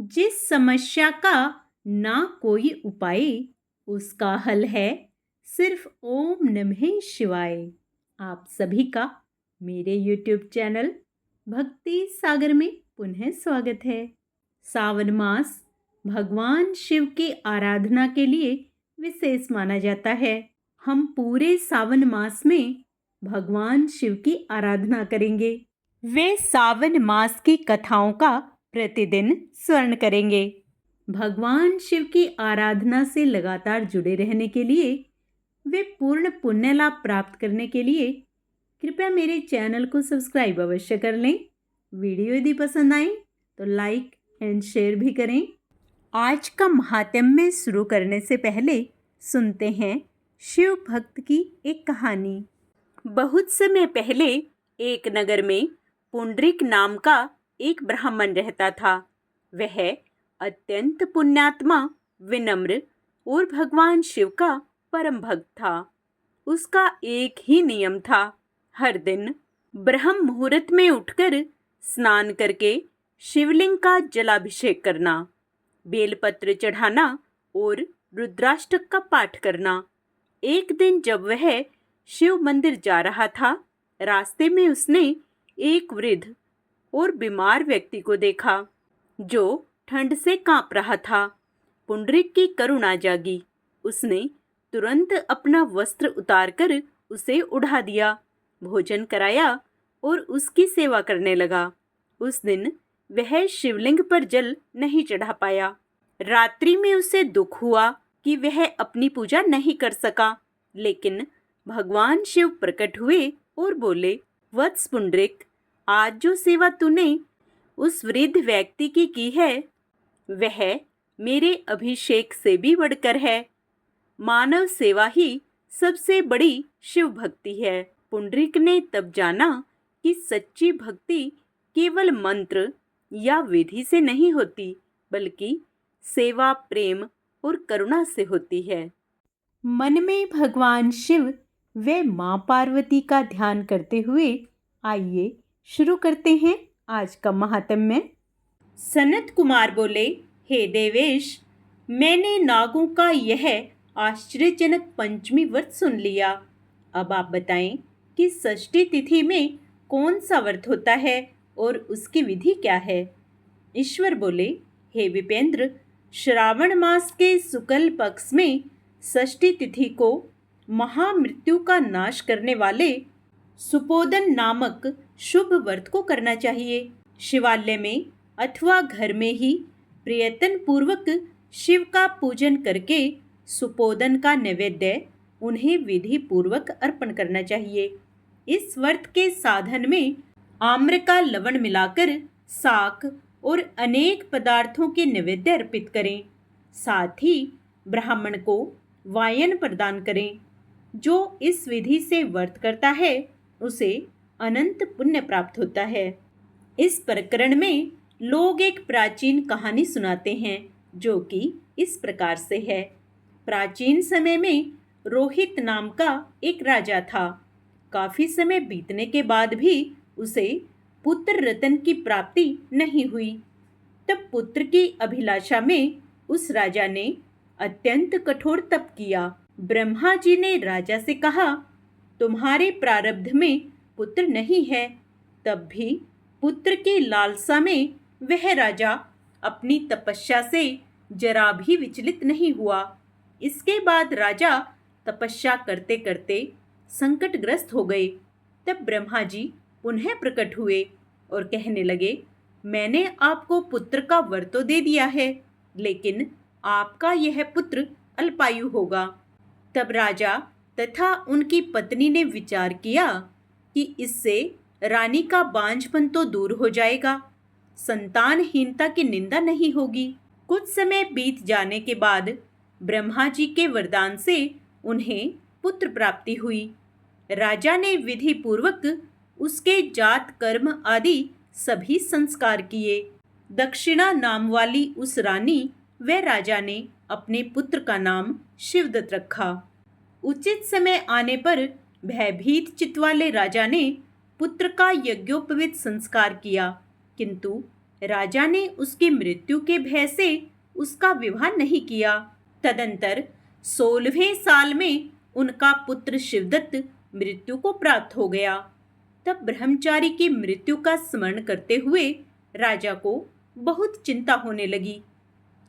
जिस समस्या का ना कोई उपाय, उसका हल है सिर्फ ओम नमः शिवाय। आप सभी का मेरे YouTube चैनल भक्ति सागर में पुनः स्वागत है। सावन मास भगवान शिव की आराधना के लिए विशेष माना जाता है। हम पूरे सावन मास में भगवान शिव की आराधना करेंगे। वे सावन मास की कथाओं का प्रतिदिन स्मरण करेंगे। भगवान शिव की आराधना से लगातार जुड़े रहने के लिए, वे पूर्ण पुण्य लाभ प्राप्त करने के लिए कृपया मेरे चैनल को सब्सक्राइब अवश्य कर लें। वीडियो यदि पसंद आए तो लाइक एंड शेयर भी करें। आज का महात्म्य शुरू करने से पहले सुनते हैं शिव भक्त की एक कहानी। बहुत समय पहले एक नगर में पुंडरीक नाम का एक ब्राह्मण रहता था। वह अत्यंत पुण्यात्मा, विनम्र और भगवान शिव का परम भक्त था। उसका एक ही नियम था, हर दिन ब्रह्म मुहूर्त में उठकर स्नान करके शिवलिंग का जलाभिषेक करना, बेलपत्र चढ़ाना और रुद्राष्टक का पाठ करना। एक दिन जब वह शिव मंदिर जा रहा था, रास्ते में उसने एक वृद्ध और बीमार व्यक्ति को देखा जो ठंड से कांप रहा था। पुंडरीक की करुणा जागी। उसने तुरंत अपना वस्त्र उतारकर उसे उड़ा दिया, भोजन कराया और उसकी सेवा करने लगा। उस दिन वह शिवलिंग पर जल नहीं चढ़ा पाया। रात्रि में उसे दुख हुआ कि वह अपनी पूजा नहीं कर सका, लेकिन भगवान शिव प्रकट हुए और बोले, वत्स पुंडरीक, आज जो सेवा तूने उस वृद्ध व्यक्ति की है, वह मेरे अभिषेक से भी बढ़कर है। मानव सेवा ही सबसे बड़ी शिव भक्ति है। पुंडरीक ने तब जाना कि सच्ची भक्ति केवल मंत्र या विधि से नहीं होती, बल्कि सेवा, प्रेम और करुणा से होती है। मन में भगवान शिव व मां पार्वती का ध्यान करते हुए आइए शुरू करते हैं आज का महात्म्य। सनत कुमार बोले, हे देवेश, मैंने नागों का यह आश्चर्यजनक पंचमी व्रत सुन लिया। अब आप बताएं कि षष्ठी तिथि में कौन सा व्रत होता है और उसकी विधि क्या है। ईश्वर बोले, हे विपेंद्र, श्रावण मास के शुक्ल पक्ष में षष्ठी तिथि को महामृत्यु का नाश करने वाले सुपोदन नामक शुभ व्रत को करना चाहिए। शिवालय में अथवा घर में ही प्रयत्न पूर्वक शिव का पूजन करके सुपोदन का नैवेद्य उन्हें विधि पूर्वक अर्पण करना चाहिए। इस व्रत के साधन में आम्र का लवण मिलाकर शाक और अनेक पदार्थों के नैवेद्य अर्पित करें। साथ ही ब्राह्मण को वायन प्रदान करें। जो इस विधि से व्रत करता है उसे अनंत पुण्य प्राप्त होता है। इस प्रकरण में लोग एक प्राचीन कहानी सुनाते हैं, जो कि इस प्रकार से है। प्राचीन समय में रोहित नाम का एक राजा था। काफी समय बीतने के बाद भी उसे पुत्र रतन की प्राप्ति नहीं हुई। तब पुत्र की अभिलाषा में उस राजा ने अत्यंत कठोर तप किया। ब्रह्मा जी ने राजा से कहा, तुम्हारे प्रारब्ध में पुत्र नहीं है। तब भी पुत्र की लालसा में वह राजा अपनी तपस्या से जरा भी विचलित नहीं हुआ। इसके बाद राजा तपस्या करते करते संकटग्रस्त हो गए। तब ब्रह्मा जी पुनः प्रकट हुए और कहने लगे, मैंने आपको पुत्र का वर तो दे दिया है, लेकिन आपका यह पुत्र अल्पायु होगा। तब राजा तथा उनकी पत्नी ने विचार किया कि इससे रानी का बांझपन तो दूर हो जाएगा, संतानहीनता की निंदा नहीं होगी। कुछ समय बीत जाने के बाद ब्रह्मा जी के वरदान से उन्हें पुत्र प्राप्ति हुई। राजा ने विधि पूर्वक उसके जात कर्म आदि सभी संस्कार किए। दक्षिणा नाम वाली उस रानी व राजा ने अपने पुत्र का नाम शिवदत्त रखा। उचित समय आने पर भयभीत चित्त वाले राजा ने पुत्र का यज्ञोपवीत संस्कार किया, किंतु राजा ने उसकी मृत्यु के भय से उसका विवाह नहीं किया। तदंतर 16वें साल में उनका पुत्र शिवदत्त मृत्यु को प्राप्त हो गया। तब ब्रह्मचारी की मृत्यु का स्मरण करते हुए राजा को बहुत चिंता होने लगी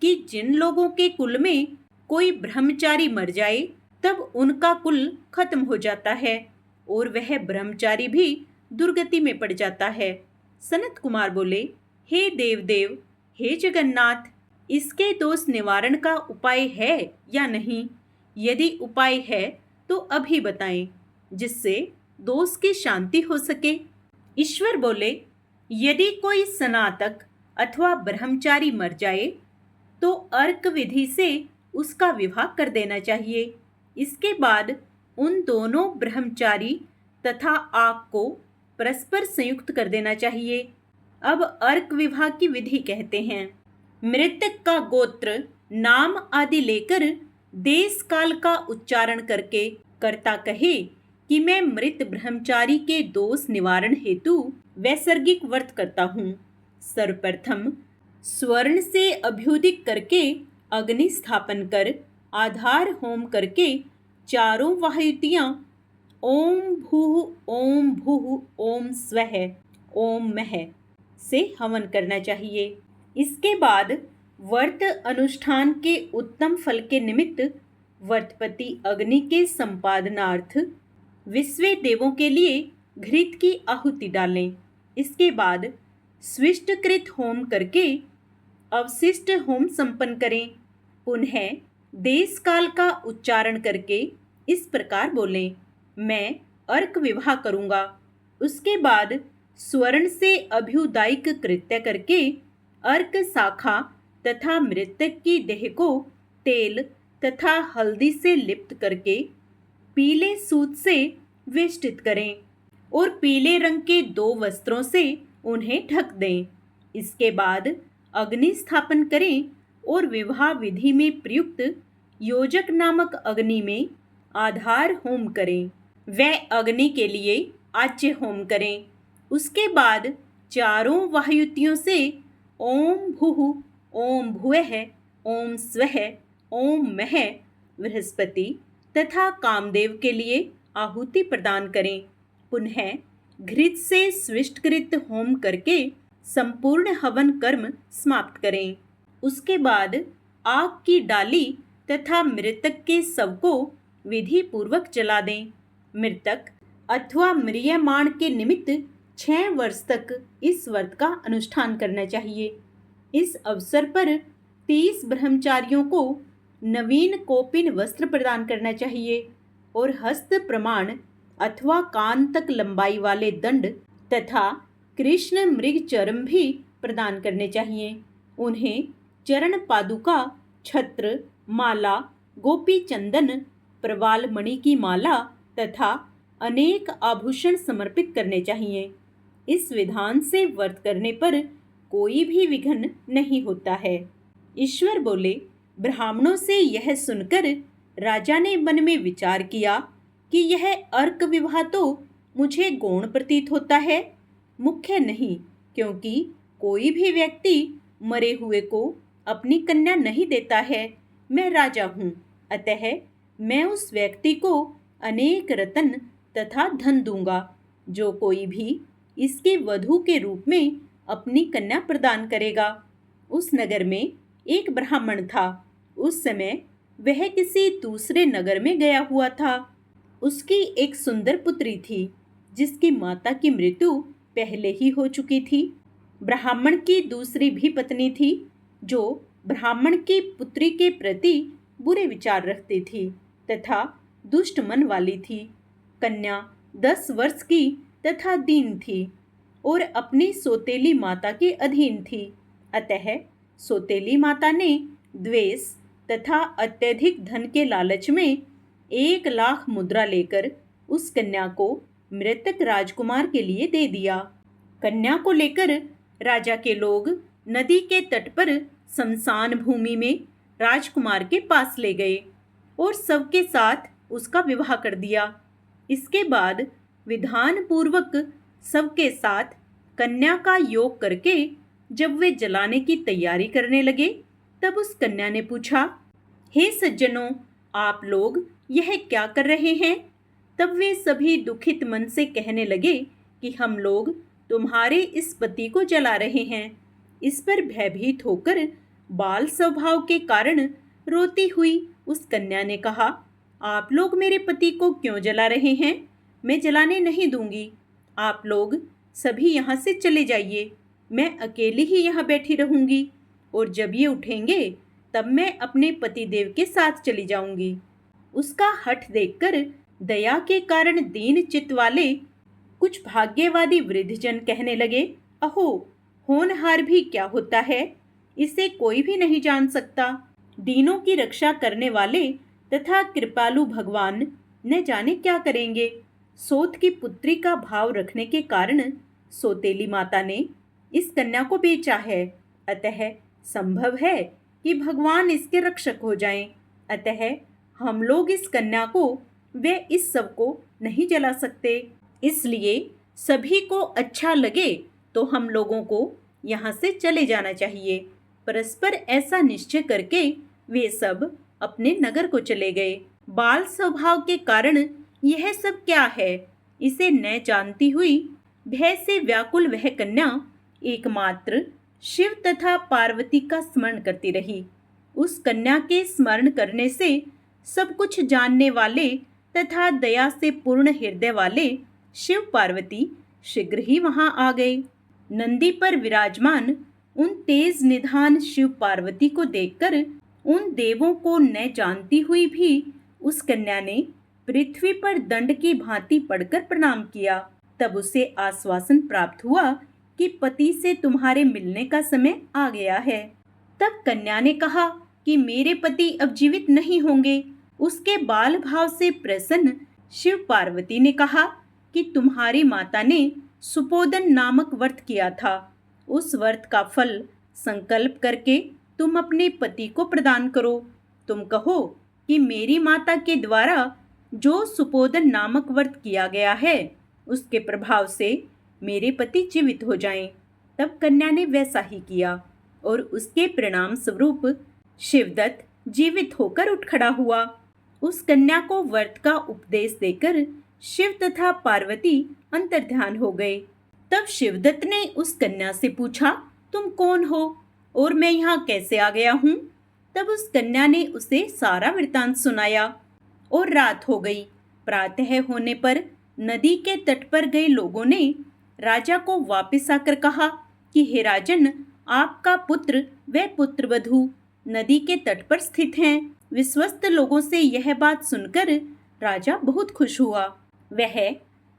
कि जिन लोगों के कुल में कोई ब्रह्मचारी मर जाए तब उनका कुल खत्म हो जाता है और वह ब्रह्मचारी भी दुर्गति में पड़ जाता है। सनत कुमार बोले, हे देवदेव, हे जगन्नाथ, इसके दोष निवारण का उपाय है या नहीं? यदि उपाय है तो अभी बताएं, जिससे दोष की शांति हो सके। ईश्वर बोले, यदि कोई स्नातक अथवा ब्रह्मचारी मर जाए तो अर्क विधि से उसका विवाह कर देना चाहिए। इसके बाद उन दोनों ब्रह्मचारी तथा आग को परस्पर संयुक्त कर देना चाहिए। अब अर्क विवाह की विधि कहते हैं। मृतक का गोत्र, नाम आदि लेकर देश काल का उच्चारण करके कर्ता कहे कि मैं मृत ब्रह्मचारी के दोष निवारण हेतु वैसर्गिक व्रत करता हूँ। सर्वप्रथम स्वर्ण से अभ्युदिक करके अग्नि स्थापन कर आधार होम करके चारों वायुतियां ओम भूः ओम स्वः ओम मः से हवन करना चाहिए। इसके बाद व्रत अनुष्ठान के उत्तम फल के निमित्त व्रतपति अग्नि के संपादनार्थ विश्व देवों के लिए घृत की आहुति डालें। इसके बाद स्विष्टकृत होम करके अवशिष्ट होम संपन्न करें। पुनः देश काल का उच्चारण करके इस प्रकार बोलें, मैं अर्क विवाह करूंगा। उसके बाद स्वर्ण से अभ्युदायिक कृत्य करके अर्क शाखा तथा मृतक की देह को तेल तथा हल्दी से लिप्त करके पीले सूत से वेष्टित करें और पीले रंग के 2 वस्त्रों से उन्हें ढक दें। इसके बाद अग्नि स्थापन करें और विवाह विधि में प्रयुक्त योजक नामक अग्नि में आधार होम करें। वह अग्नि के लिए आज्य होम करें। उसके बाद चारों वायुतियों से ओम भूः ओम भुवः ओम स्वः ओम मः बृहस्पति तथा कामदेव के लिए आहुति प्रदान करें। पुनः घृत से स्विष्टकृत होम करके संपूर्ण हवन कर्म समाप्त करें। उसके बाद आग की डाली तथा मृतक के शव को विधि पूर्वक जला दें। मृतक अथवा म्रियमाण के निमित्त 6 वर्ष तक इस व्रत का अनुष्ठान करना चाहिए। इस अवसर पर 30 ब्रह्मचारियों को नवीन कोपिन वस्त्र प्रदान करना चाहिए और हस्त प्रमाण अथवा कान तक लंबाई वाले दंड तथा कृष्ण मृग चर्म भी प्रदान करने चाहिए। उन्हें चरण पादुका, छत्र, माला, गोपी चंदन, प्रवाल मणि की माला तथा अनेक आभूषण समर्पित करने चाहिए। इस विधान से व्रत करने पर कोई भी विघ्न नहीं होता है। ईश्वर बोले, ब्राह्मणों से यह सुनकर राजा ने मन में विचार किया कि यह अर्क विवाह तो मुझे गौण प्रतीत होता है, मुख्य नहीं, क्योंकि कोई भी व्यक्ति मरे हुए को अपनी कन्या नहीं देता है। मैं राजा हूँ, अतः मैं उस व्यक्ति को अनेक रत्न तथा धन दूंगा जो कोई भी इसकी वधू के रूप में अपनी कन्या प्रदान करेगा। उस नगर में एक ब्राह्मण था। उस समय वह किसी दूसरे नगर में गया हुआ था। उसकी एक सुंदर पुत्री थी जिसकी माता की मृत्यु पहले ही हो चुकी थी। ब्राह्मण की दूसरी भी पत्नी थी जो ब्राह्मण की पुत्री के प्रति बुरे विचार रखती थी तथा दुष्ट मन वाली थी। कन्या 10 वर्ष की तथा दीन थी और अपनी सौतेली माता के अधीन थी। अतः सौतेली माता ने द्वेष तथा अत्यधिक धन के लालच में 1 लाख मुद्रा लेकर उस कन्या को मृतक राजकुमार के लिए दे दिया। कन्या को लेकर राजा के लोग नदी के तट पर शमशान भूमि में राजकुमार के पास ले गए और सबके साथ उसका विवाह कर दिया। इसके बाद विधान पूर्वक सबके साथ कन्या का योग करके जब वे जलाने की तैयारी करने लगे, तब उस कन्या ने पूछा, हे सज्जनों, आप लोग यह क्या कर रहे हैं? तब वे सभी दुखित मन से कहने लगे कि हम लोग तुम्हारे इस पति को जला रहे हैं। इस पर भयभीत होकर बाल स्वभाव के कारण रोती हुई उस कन्या ने कहा, आप लोग मेरे पति को क्यों जला रहे हैं? मैं जलाने नहीं दूंगी। आप लोग सभी यहाँ से चले जाइए। मैं अकेली ही यहाँ बैठी रहूंगी और जब ये उठेंगे तब मैं अपने पतिदेव के साथ चली जाऊंगी। उसका हठ देखकर दया के कारण दीन चित्त वाले कुछ भाग्यवादी वृद्धजन कहने लगे, अहो, होनहार भी क्या होता है? इसे कोई भी नहीं जान सकता। दीनों की रक्षा करने वाले तथा कृपालु भगवान न जाने क्या करेंगे। सोत की पुत्री का भाव रखने के कारण सोतेली माता ने इस कन्या को बेचा है। अतः संभव है कि भगवान इसके रक्षक हो जाएं। अतः हम लोग इस कन्या को व इस सब को नहीं जला सकते। इसलिए सभी को अच्छा लगे तो हम लोगों को यहाँ से चले जाना चाहिए। परस्पर ऐसा निश्चय करके वे सब अपने नगर को चले गए। बाल स्वभाव के कारण यह सब क्या है, इसे न जानती हुई भय से व्याकुल वह कन्या एकमात्र शिव तथा पार्वती का स्मरण करती रही। उस कन्या के स्मरण करने से सब कुछ जानने वाले तथा दया से पूर्ण हृदय वाले शिव पार्वती शीघ्र ही वहां आ गए। नंदी पर विराजमान उन तेज निधान शिव पार्वती को देखकर उन देवों को न जानती हुई भी उस कन्या ने पृथ्वी पर दंड की भांति पड़कर प्रणाम किया। तब उसे आश्वासन प्राप्त हुआ कि पति से तुम्हारे मिलने का समय आ गया है। तब कन्या ने कहा कि मेरे पति अब जीवित नहीं होंगे। उसके बाल भाव से प्रसन्न शिव पार्वती ने कहा कि तुम्हारी माता ने सुपोदन नामक व्रत किया था। उस व्रत का फल संकल्प करके तुम अपने पति को प्रदान करो। तुम कहो कि मेरी माता के द्वारा जो सुपोदन नामक व्रत किया गया है उसके प्रभाव से मेरे पति जीवित हो जाएं। तब कन्या ने वैसा ही किया और उसके परिणाम स्वरूप शिवदत्त जीवित होकर उठ खड़ा हुआ। उस कन्या को व्रत का उपदेश देकर शिव तथा पार्वती अंतर्ध्यान हो गए। तब शिवदत्त ने उस कन्या से पूछा, तुम कौन हो और मैं यहाँ कैसे आ गया हूँ? तब उस कन्या ने उसे सारा वृतांत सुनाया और रात हो गई। प्रातः होने पर नदी के तट पर गए लोगों ने राजा को वापस आकर कहा कि हे राजन, आपका पुत्र व पुत्रवधू नदी के तट पर स्थित हैं। विश्वस्त लोगों से यह बात सुनकर राजा बहुत खुश हुआ। वह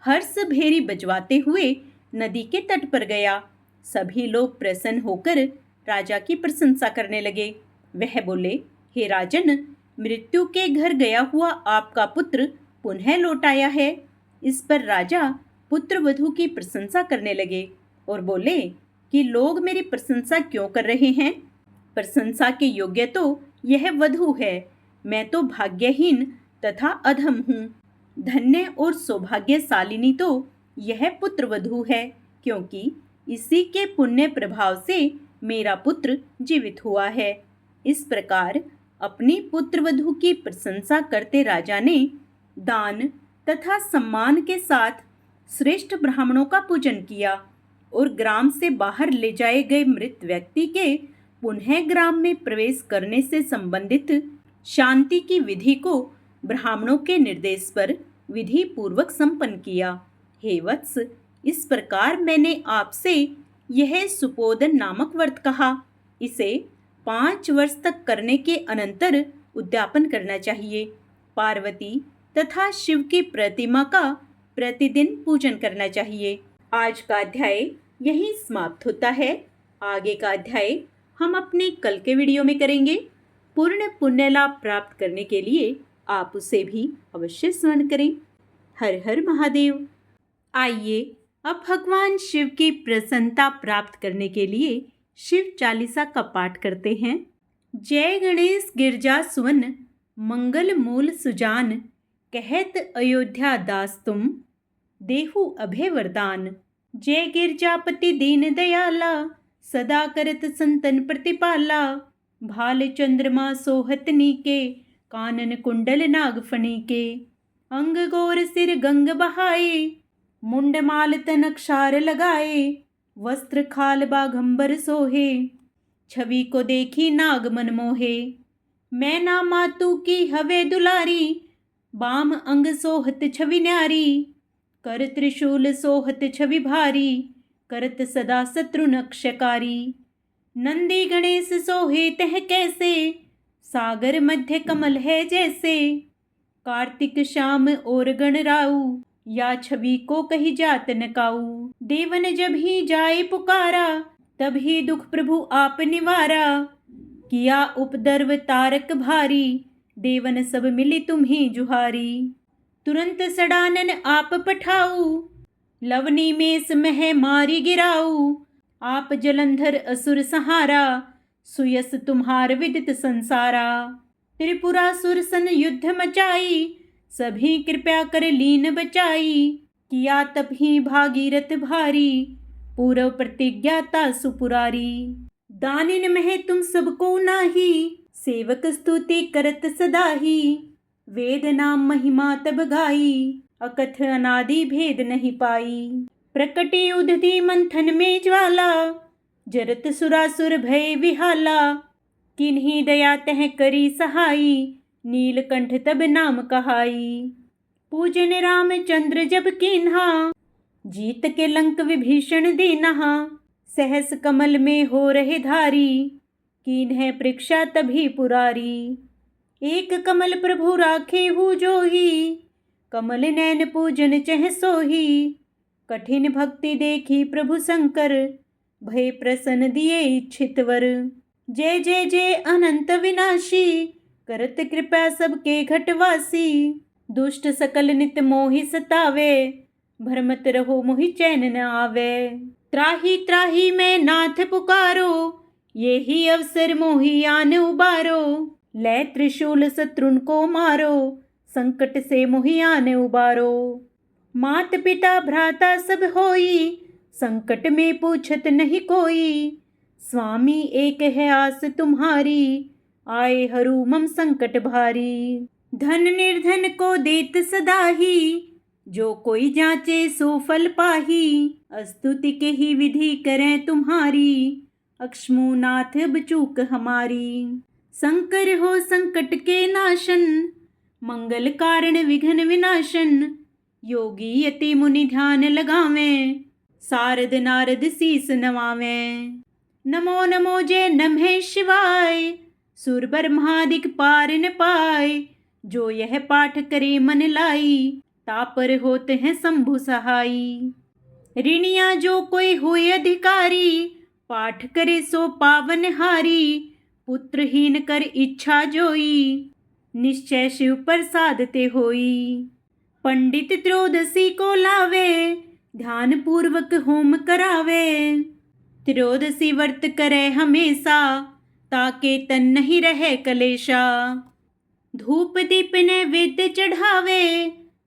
हर्ष भेरी बजवाते हुए नदी के तट पर गया। सभी लोग प्रसन्न होकर राजा की प्रशंसा करने लगे। वह बोले, हे राजन, मृत्यु के घर गया हुआ आपका पुत्र पुनः लौट आया है। इस पर राजा पुत्र वधू की प्रशंसा करने लगे और बोले कि लोग मेरी प्रशंसा क्यों कर रहे हैं? प्रशंसा के योग्य तो यह वधू है। मैं तो भाग्यहीन तथा अधम हूँ। धन्य और सौभाग्यशालिनी तो यह पुत्र वधू है, क्योंकि इसी के पुण्य प्रभाव से मेरा पुत्र जीवित हुआ है। इस प्रकार अपनी पुत्र वधू की प्रशंसा करते राजा ने दान तथा सम्मान के साथ श्रेष्ठ ब्राह्मणों का पूजन किया और ग्राम से बाहर ले जाए गए मृत व्यक्ति के पुनः ग्राम में प्रवेश करने से संबंधित शांति की विधि को ब्राह्मणों के निर्देश पर विधि पूर्वक संपन्न किया। हे वत्स, इस प्रकार मैंने आपसे यह सुपोदन नामक व्रत कहा। इसे 5 वर्ष तक करने के अनंतर उद्यापन करना चाहिए। पार्वती तथा शिव की प्रतिमा का प्रतिदिन पूजन करना चाहिए। आज का अध्याय यहीं समाप्त होता है। आगे का अध्याय हम अपने कल के वीडियो में करेंगे। पूर्ण पुण्य लाभ प्राप्त करने के लिए आप उसे भी अवश्य स्मरण करें। हर हर महादेव। आइए अब भगवान शिव की प्रसन्नता प्राप्त करने के लिए शिव चालीसा का पाठ करते हैं। जय गणेश गिरजा सुवन, मंगल मूल सुजान, कहत अयोध्या दास तुम, देहु अभय वरदान। जय गिरजापति दीन दयाला, सदा करत संतन प्रतिपाला। भाल चंद्रमा सोहत नीके, कानन कुंडल नागफणी के। अंग गोर सिर गंग बहाए, मुंड माल तन अक्षार लगाए। वस्त्र खाल बाघंबर सोहे, छवि को देखी नाग मन मोहे। मैं ना मातु की हवे दुलारी, बाम अंग सोहत छवि न्यारी। कर त्रिशूल सोहत छवि भारी, करत सदा शत्रु नक्षकारी। नंदी गणेश सोहे तह कैसे, सागर मध्य कमल है जैसे। कार्तिक श्याम और गणराऊ, या छवि को कही जात न काऊ। देवन जब ही जाए पुकारा, तब ही दुख प्रभु आप निवारा। किया उपद्रव तारक भारी, देवन सब मिली तुम्ही जुहारी। तुरंत सडानन आप पठाऊ, लवनी में मह मारी गिराऊ। आप जलंधर असुर सहारा, सुयस तुम्हार विदित संसारा। त्रिपुरासुर सन युद्ध मचाई, सभी कृपया कर लीन बचाई। किया तब ही भागीरथ भारी, पूर्व प्रतिज्ञाता सुपुरारी। दानिन मह तुम सबको नाही, सेवक स्तुति करत सदाही। वेद नाम महिमा तब गाई, अकथ अनादि भेद नहीं पाई। प्रकटी उदधि मंथन में ज्वाला, जरत सुरासुर भय विहाला। किन्हीं दया तह करी सहाई, नीलकंठ तब नाम कहाई। पूजन रामचंद्र जब कीन्हा, जीत के लंक विभीषण दीनहा। सहस कमल में हो रहे धारी, कीन्ह परीक्षा तभी पुरारी। एक कमल प्रभु राखे हु जोही, कमल नैन पूजन चह सोही। कठिन भक्ति देखी प्रभु शंकर, भय प्रसन्न दिए इच्छित वर। जय जय जय अनंत विनाशी, करत कृपा सबके घटवासी। दुष्ट सकल नित मोहि सतावे, भरमत रहो मोहि चैन न आवे। त्राही त्राही मैं नाथ पुकारो, यही अवसर मोहि आन उबारो। लै त्रिशूल शत्रुन को मारो, संकट से मोहि आन उबारो। मात पिता भ्राता सब होई, संकट में पूछत नहीं कोई। स्वामी एक है आस तुम्हारी, आए हरू मम संकट भारी। धन निर्धन को देत सदाही, जो कोई जांचे सो फल पाही। स्तुति के ही विधि करें तुम्हारी, अक्ष्मूनाथ अब चूक हमारी। शंकर हो संकट के नाशन, मंगल कारण विघ्न विनाशन। योगी यति मुनि ध्यान लगावें, सारद नारद शीस नवावें। नमो नमो जय नमः शिवाय, सुर ब्रह्मादिक पार न पाए। जो यह पाठ करे मन लाई, तापर होते हैं शंभु सहाई। ऋणिया जो कोई हुए अधिकारी, पाठ करे सो पावन हारी। पुत्रहीन कर इच्छा जोई, निश्चय शिव प्रसाद ते होई। पंडित त्रयोदशी को लावे, ध्यान पूर्वक होम करावे। त्रयोदशी व्रत करे हमेशा, ताके तन नहीं रहे कलेशा। धूप दीप नैवेद्य चढ़ावे,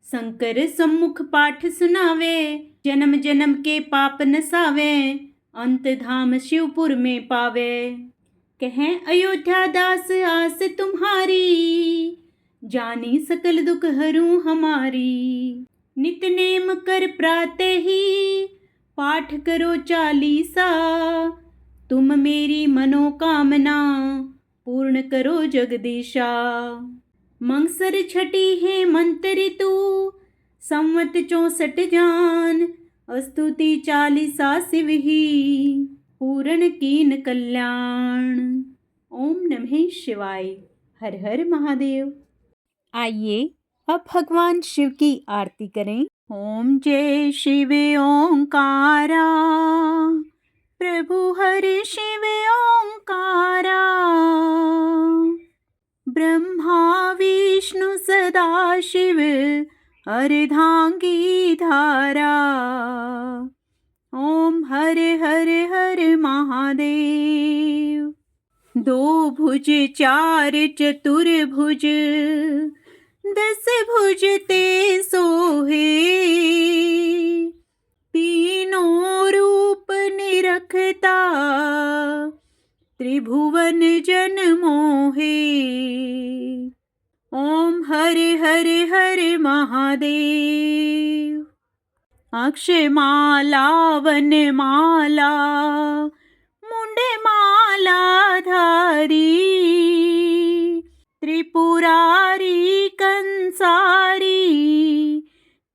शंकर सम्मुख पाठ सुनावे। जन्म जन्म के पाप नसावे, अंत धाम शिवपुर में पावे। कहें अयोध्या दास आस तुम्हारी, जानी सकल दुख हरू हमारी। नित नेम कर प्रातः ही, पाठ करो चालीसा। तुम मेरी मनोकामना, पूर्ण करो जगदीशा। मंगसर छठी है मंत्र ऋतु, संवत 64 जान। स्तुति चालीसा शिव ही, पूर्ण कीन कल्याण। ओम नमः शिवाय। हर हर महादेव। आइए अब भगवान शिव की आरती करें। ओम जय शिव ओंकारा, प्रभु हरि शिव ओंकारा। ब्रह्मा विष्णु सदा शिव, अर्धांगी धारा। ओम हर हर हर महादेव। दो भुज चार चतुर्भुज, 10 भुज ते सोहे। तीनों रूप निरखता त्रिभुवन जन मोहे। ओम हरे हरे हरे महादेव। अक्षमाला वनमाला मुंडमाला धारी त्रिपुरारी कंसारी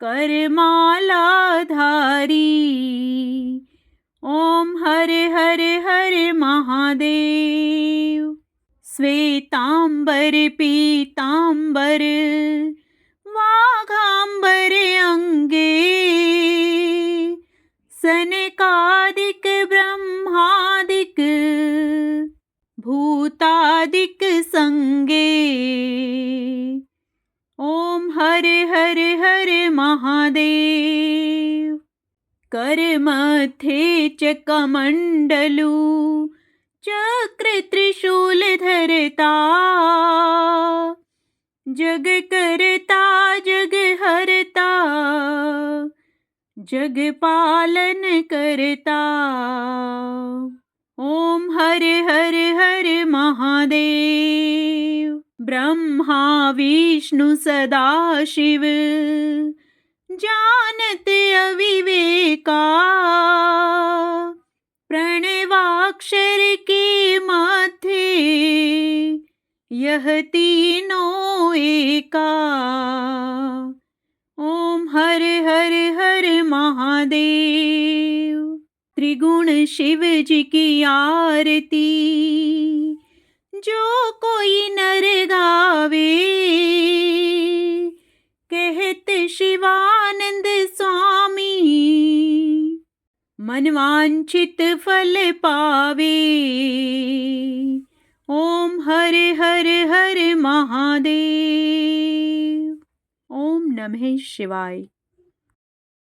करमाला धारी। ओम हरे हरे हरे महादेव। श्वेतांबर पीतांबर वाघांबर अंगे सनकादिक ब्रह्मादिक भूतादिक संगे। ओम हरे हरे हरे महादेव। करमध्ये चकमंडलू चक्र त्रिशूल धरता जग करता जग हरता जग पालन करता। ओम हरे हरे हरे महादेव। ब्रह्मा विष्णु सदा शिव जानते अविवेका प्रणवाक्षर के मध्य यह तीनों एका। ओम हरे हरे हरे महादेव। त्रिगुण शिव जी की आरती जो कोई नर गावे कहते शिवानंद स्वामी मनवांछित फल पावे। ओम हरे हरे हरे महादेव। ओम नमः शिवाय।